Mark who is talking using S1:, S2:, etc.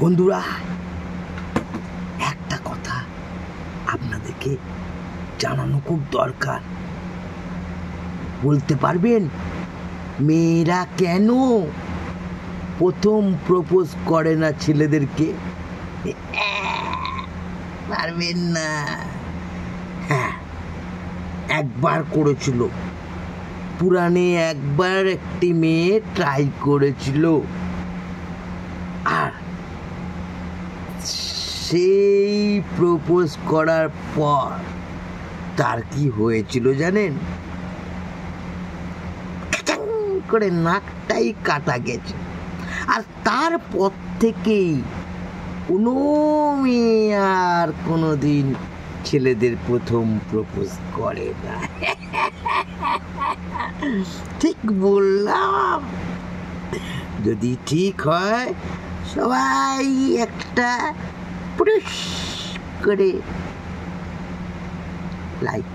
S1: বন্ধুরা, একটা কথা আপনাদেরকে জানানো খুব দরকার। বলতে পারবেন মেয়েরা কেন প্রথম প্রপোজ করে না ছেলেদেরকে? পারবেন না? হ্যাঁ, একবার করেছিল। পুরাণে একবার একটি মেয়ে ট্রাই করেছিল, আর সেই প্রপোজ করার পর তার কি হয়েছিল জানেন? করে নাকটাই কাটা গেছে। আর তারপর থেকেই কোনো মেয়ে আর কোনোদিন ছেলেদের প্রথম প্রপোজ করে না। ঠিক বললাম? যদি ঠিক হয় সবাই একটা পুরুষ করে লাইক